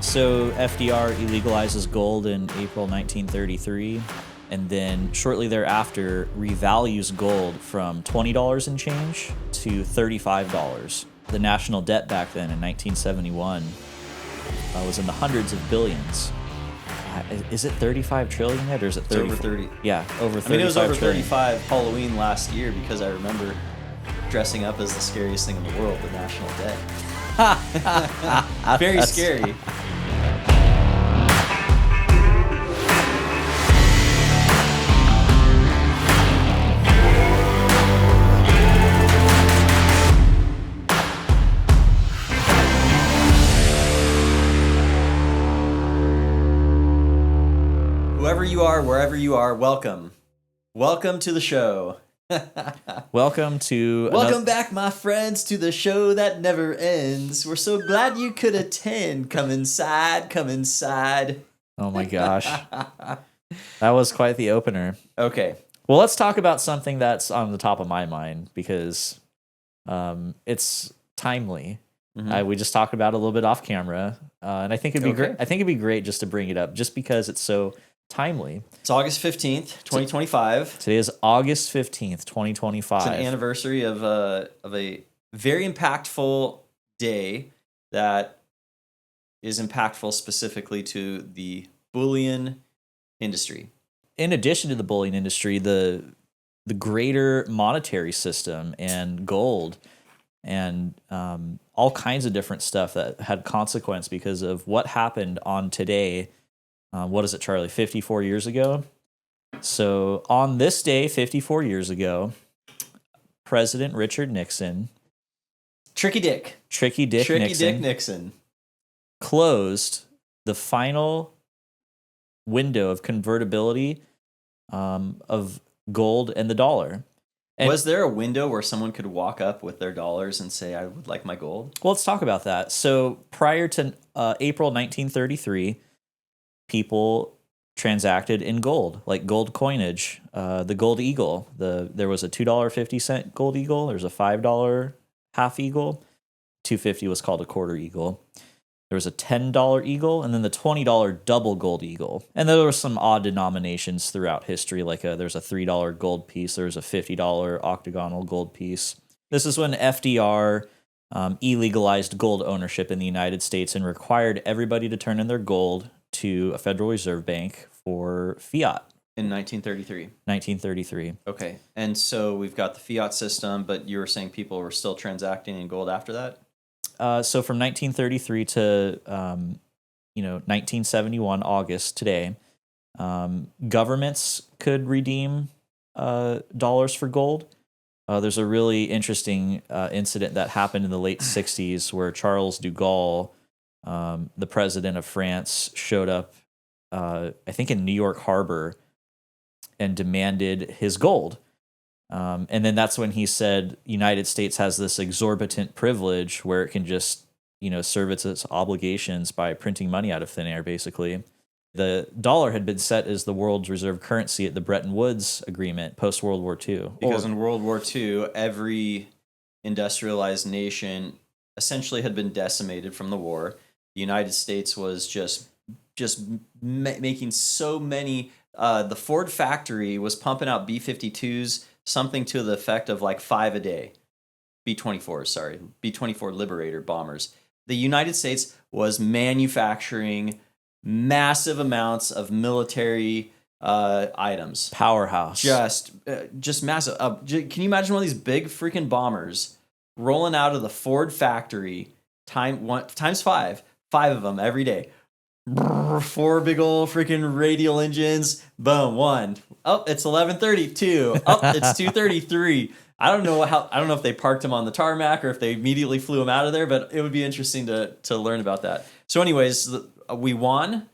So FDR illegalizes gold in April 1933, and then shortly thereafter revalues gold from $20 and change to $35. The national debt back then in 1971 was in the hundreds of billions. Is it 35 trillion yet, or is it 30? It's over 30. Yeah, over 35 I mean, it was over trillion. 35 Halloween last year because I remember dressing up as the scariest thing in the world, the national debt. Very scary. Whoever you are, wherever you are, welcome. Welcome to the show. Welcome to Welcome back, my friends, to the show that never ends. We're so glad you could attend. Come inside, come inside. Oh my gosh. That was quite the opener. Okay. Well, let's talk about something that's on the top of my mind because it's timely. Mm-hmm. We just talked about it a little bit off camera, and I think it'd be great. I think it'd be great just to bring it up, just because it's so timely. It's August 15th, 2025. Today is August 15th, 2025. It's an anniversary of a very impactful day that is impactful specifically to the bullion industry. In addition to the bullion industry, the greater monetary system and gold and all kinds of different stuff that had consequence because of what happened on today. What is it, Charlie? 54 years ago? So on this day, 54 years ago, President Richard Nixon, Tricky Dick Nixon closed the final window of convertibility of gold and the dollar. And was there a window where someone could walk up with their dollars and say, I would like my gold? Well, let's talk about that. So prior to April 1933, people transacted in gold, like gold coinage. The gold eagle. There was a $2.50 gold eagle. There's a $5 half eagle. $2.50 was called a quarter eagle. There was a $10 eagle, and then the $20 double gold eagle. And there were some odd denominations throughout history, like there's a $3 gold piece. There's a $50 octagonal gold piece. This is when FDR illegalized gold ownership in the United States and required everybody to turn in their gold to a Federal Reserve Bank for Fiat. In 1933. 1933. Okay. And so we've got the Fiat system, but you were saying people were still transacting in gold after that? So from 1933 to 1971 August today, governments could redeem dollars for gold. There's a really interesting incident that happened in the late 60s where Charles de Gaulle, the president of France, showed up, I think in New York Harbor, and demanded his gold. And then that's when he said United States has this exorbitant privilege where it can just, serve its obligations by printing money out of thin air, basically. The dollar had been set as the world's reserve currency at the Bretton Woods Agreement post-World War II. Because in World War II, every industrialized nation essentially had been decimated from the war. The United States was just making so many. The Ford factory was pumping out B-52s, something to the effect of like 5 a day. B-24 Liberator bombers. The United States was manufacturing massive amounts of military items. Powerhouse. Just massive. Can you imagine one of these big freaking bombers rolling out of the Ford factory times 5 of them every day? 4 big old freaking radial engines. Boom, 1. Oh, it's 11:30. 2. Oh, it's 2:33. I don't know if they parked him on the tarmac or if they immediately flew him out of there, but it would be interesting to learn about that. So anyways, we won.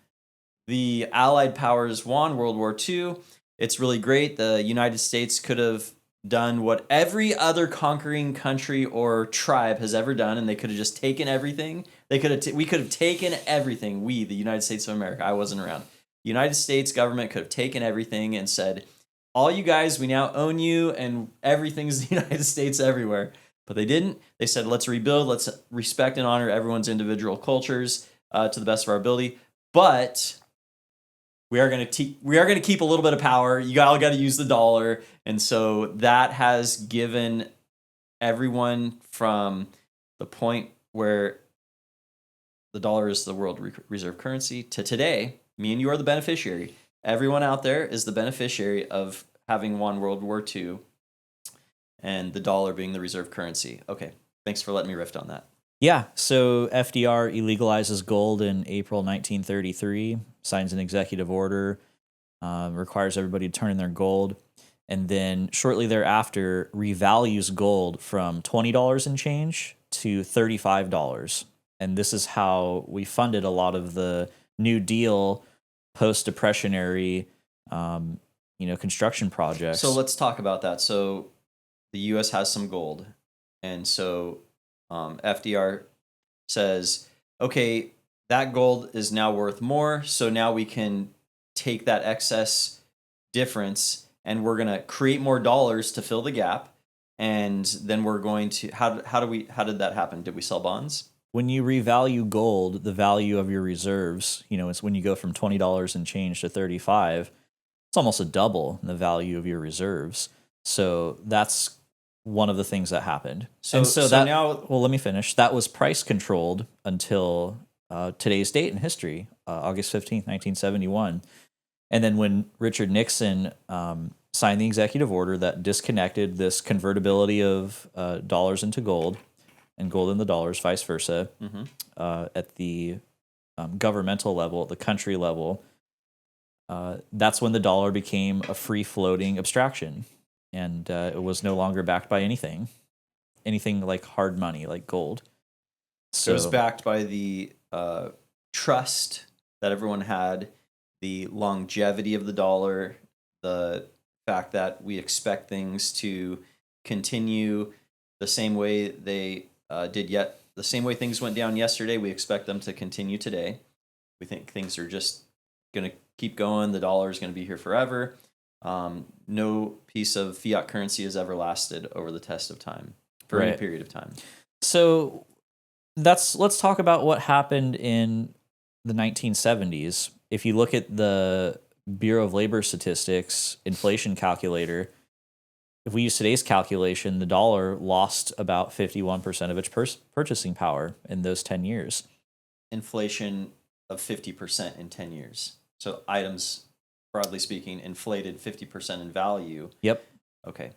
The Allied powers won World War II. It's really great. The United States could have done what every other conquering country or tribe has ever done, and they could have just taken everything. We could have taken everything. We, the United States of America. I wasn't around. The United States government could have taken everything and said, all you guys, we now own you, and everything's the United States everywhere. But they didn't. They said, let's rebuild. Let's respect and honor everyone's individual cultures. to the best of our ability, but we are going to keep a little bit of power. You all got to use the dollar, and so that has given everyone from the point where the dollar is the world reserve currency to today. Me and you are the beneficiary. Everyone out there is the beneficiary of having won World War II, and the dollar being the reserve currency. Okay, thanks for letting me riff on that. Yeah, so FDR illegalizes gold in April 1933, signs an executive order, requires everybody to turn in their gold, and then shortly thereafter revalues gold from $20 and change to $35. And this is how we funded a lot of the New Deal post-depressionary construction projects. So let's talk about that. So the U.S. has some gold, and so FDR says, okay, that gold is now worth more, so now we can take that excess difference and we're going to create more dollars to fill the gap, and then we're going to how did that happen? Did we sell bonds? When you revalue gold, the value of your reserves, it's when you go from $20 and change to 35, it's almost a double in the value of your reserves. So that's one of the things that happened. So now, well, let me finish. That was price controlled until today's date in history, August 15th, 1971. And then when Richard Nixon signed the executive order that disconnected this convertibility of dollars into gold and gold into dollars, vice versa, at the governmental level, at the country level, that's when the dollar became a free-floating abstraction. And it was no longer backed by anything like hard money, like gold. So it was backed by the trust that everyone had, the longevity of the dollar, the fact that we expect things to continue the same way they the same way things went down yesterday. We expect them to continue today. We think things are just going to keep going. The dollar is going to be here forever. No piece of fiat currency has ever lasted over the test of time for any period of time. So let's talk about what happened in the 1970s. If you look at the Bureau of Labor Statistics inflation calculator, if we use today's calculation, the dollar lost about 51% of its purchasing power in those 10 years. Inflation of 50% in 10 years. So items, broadly speaking, inflated 50% in value. Yep. Okay.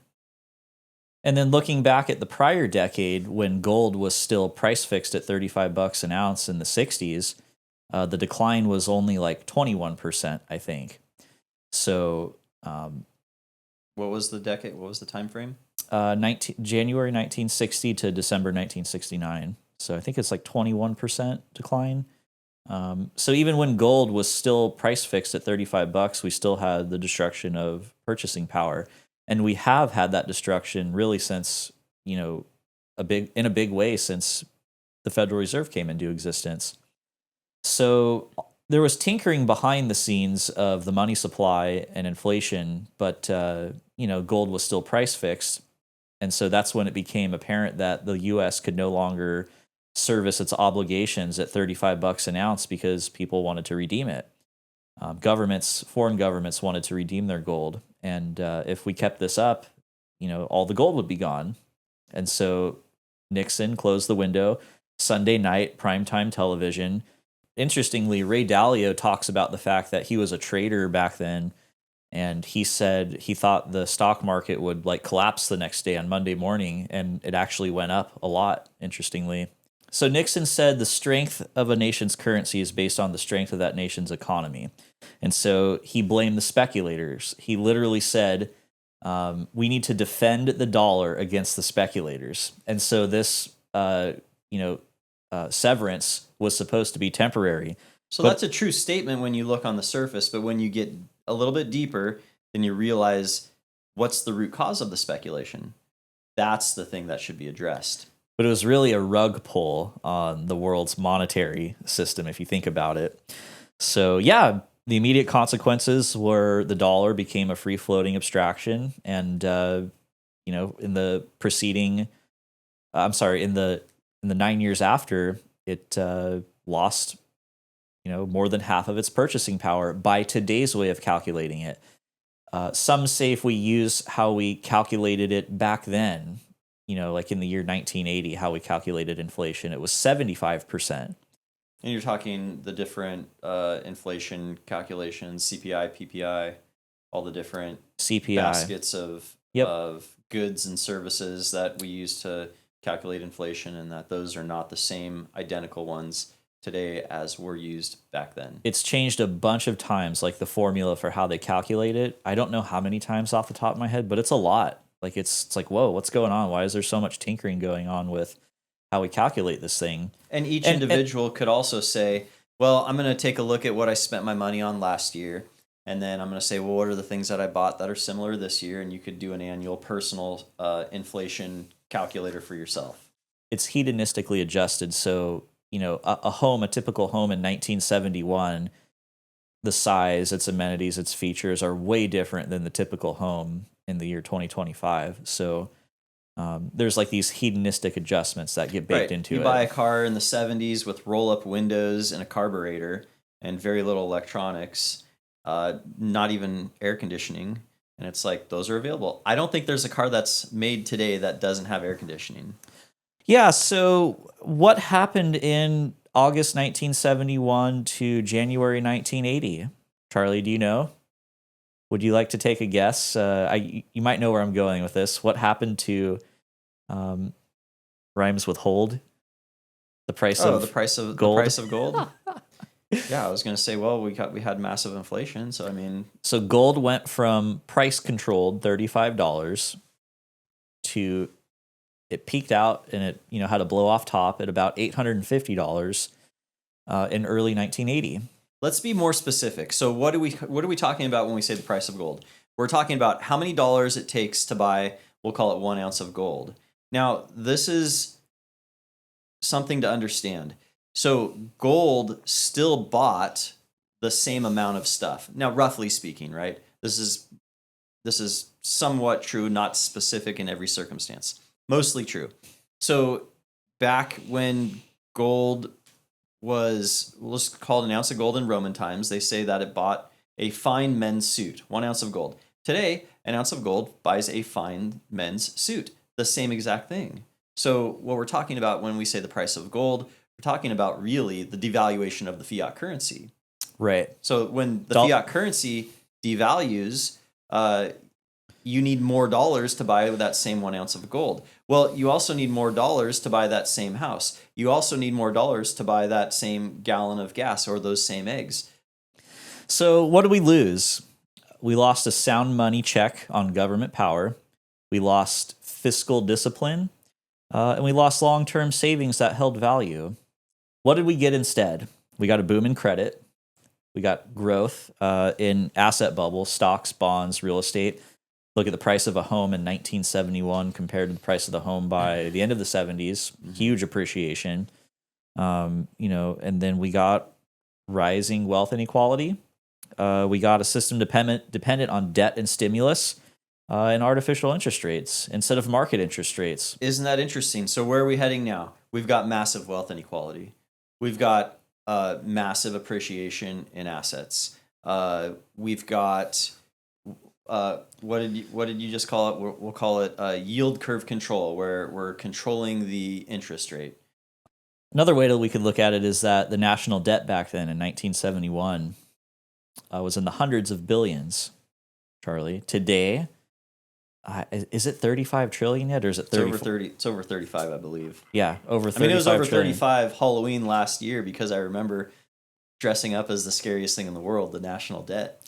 And then looking back at the prior decade when gold was still price fixed at $35 an ounce in the 60s, the decline was only like 21%, I think. So what was the decade? What was the time frame? January 1960 to December 1969. So I think it's like 21% decline. So even when gold was still price fixed at $35, we still had the destruction of purchasing power, and we have had that destruction really since in a big way since the Federal Reserve came into existence. So there was tinkering behind the scenes of the money supply and inflation, but gold was still price fixed, and so that's when it became apparent that the U.S. could no longer service its obligations at $35 an ounce because people wanted to redeem it. Foreign governments wanted to redeem their gold, and if we kept this up, all the gold would be gone. And so Nixon closed the window. Sunday night, primetime television. Interestingly, Ray Dalio talks about the fact that he was a trader back then, and he said he thought the stock market would collapse the next day on Monday morning, and it actually went up a lot, interestingly. So Nixon said the strength of a nation's currency is based on the strength of that nation's economy. And so he blamed the speculators. He literally said, we need to defend the dollar against the speculators. And so this, severance was supposed to be temporary. So that's a true statement when you look on the surface, but when you get a little bit deeper, then you realize what's the root cause of the speculation. That's the thing that should be addressed. But it was really a rug pull on the world's monetary system, if you think about it. So, yeah, the immediate consequences were the dollar became a free-floating abstraction. And, in the 9 years after, it lost more than half of its purchasing power by today's way of calculating it. Some say if we use how we calculated it back then, like in the year 1980, how we calculated inflation, it was 75%. And you're talking the different inflation calculations, CPI, PPI, all the different CPI baskets of goods and services that we use to calculate inflation, and that those are not the same identical ones today as were used back then. It's changed a bunch of times, like the formula for how they calculate it. I don't know how many times off the top of my head, but it's a lot. Like it's like, whoa, what's going on? Why is there so much tinkering going on with how we calculate this thing? And each individual could also say, well, I'm going to take a look at what I spent my money on last year. And then I'm going to say, well, what are the things that I bought that are similar this year? And you could do an annual personal inflation calculator for yourself. It's hedonistically adjusted. So, a typical home in 1971, the size, its amenities, its features are way different than the typical home in the year 2025. So there's like these hedonistic adjustments that get baked into it. You buy a car in the 70s with roll-up windows and a carburetor and very little electronics, not even air conditioning, and it's like, those are available. I don't think there's a car that's made today that doesn't have air conditioning. Yeah, so what happened in August 1971 to January 1980? Charlie, do you know? Would you like to take a guess? You might know where I'm going with this. What happened to rhymes with hold? The price of gold. The price of gold. Yeah, I was going to say, well, we had massive inflation, so I mean, so gold went from price controlled $35 to it peaked out and it had a blow off top at about $850 in early 1980. Let's be more specific. So what are we talking about when we say the price of gold? We're talking about how many dollars it takes to buy, we'll call it 1 ounce of gold. Now, this is something to understand. So gold still bought the same amount of stuff. Now, roughly speaking, right? This is somewhat true, not specific in every circumstance. Mostly true. So back when gold was, let's call it an ounce of gold in Roman times, they say that it bought a fine men's suit, 1 ounce of gold. Today, an ounce of gold buys a fine men's suit, the same exact thing. So what we're talking about when we say the price of gold, we're talking about really the devaluation of the fiat currency. Right. So when the fiat currency devalues, you need more dollars to buy that same 1 ounce of gold. Well, you also need more dollars to buy that same house. You also need more dollars to buy that same gallon of gas or those same eggs. So what do we lose? We lost a sound money check on government power. We lost fiscal discipline. And we lost long-term savings that held value. What did we get instead? We got a boom in credit. We got growth in asset bubbles, stocks, bonds, real estate. Look at the price of a home in 1971 compared to the price of the home by the end of the 70s. Huge appreciation. And then we got rising wealth inequality. We got a system dependent on debt and stimulus and artificial interest rates instead of market interest rates. Isn't that interesting? So where are we heading now? We've got massive wealth inequality. We've got massive appreciation in assets. We've got what did you just call it? We'll call it yield curve control, where we're controlling the interest rate. Another way that we could look at it is that the national debt back then in 1971 was in the hundreds of billions. Charlie, today, is it 35 trillion yet, or is it 30? It's over 30. It's over 35, I believe. Yeah, over 35. I mean, it was over trillion. 35 Halloween last year because I remember dressing up as the scariest thing in the world, the national debt.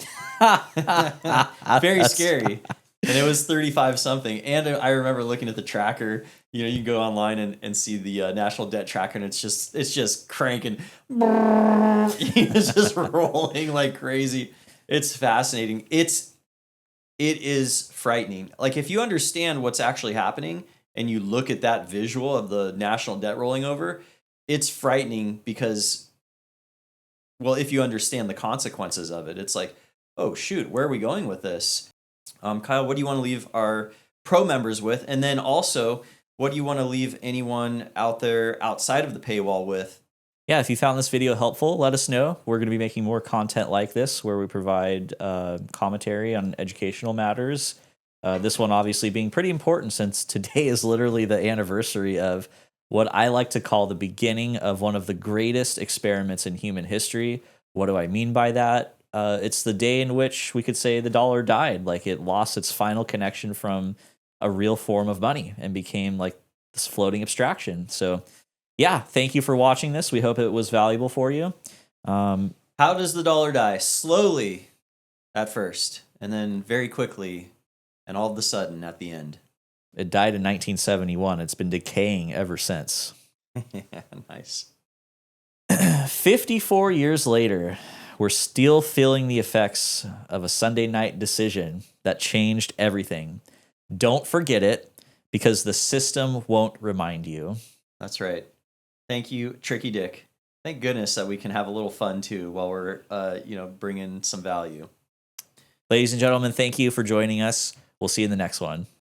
Very scary. And it was 35 something. And I remember looking at the tracker. You can go online and see the national debt tracker, and it's just cranking. It's just rolling like crazy. It's fascinating. It is frightening. Like, if you understand what's actually happening and you look at that visual of the national debt rolling over, it's frightening because, well, if you understand the consequences of it, it's like, oh, shoot, where are we going with this? Kyle, what do you want to leave our pro members with? And then also, what do you want to leave anyone out there outside of the paywall with Yeah, if you found this video helpful, let us know. We're going to be making more content like this where we provide commentary on educational matters. This one obviously being pretty important since today is literally the anniversary of what I like to call the beginning of one of the greatest experiments in human history. What do I mean by that? It's the day in which we could say the dollar died, like it lost its final connection from a real form of money and became like this floating abstraction. So yeah, thank you for watching this. We hope it was valuable for you. How does the dollar die? Slowly at first, and then very quickly, and all of a sudden at the end. It died in 1971. It's been decaying ever since. Yeah, nice. 54 years later, we're still feeling the effects of a Sunday night decision that changed everything. Don't forget it, because the system won't remind you. That's right. Thank you, Tricky Dick. Thank goodness that we can have a little fun too while we're, bringing some value. Ladies and gentlemen, thank you for joining us. We'll see you in the next one.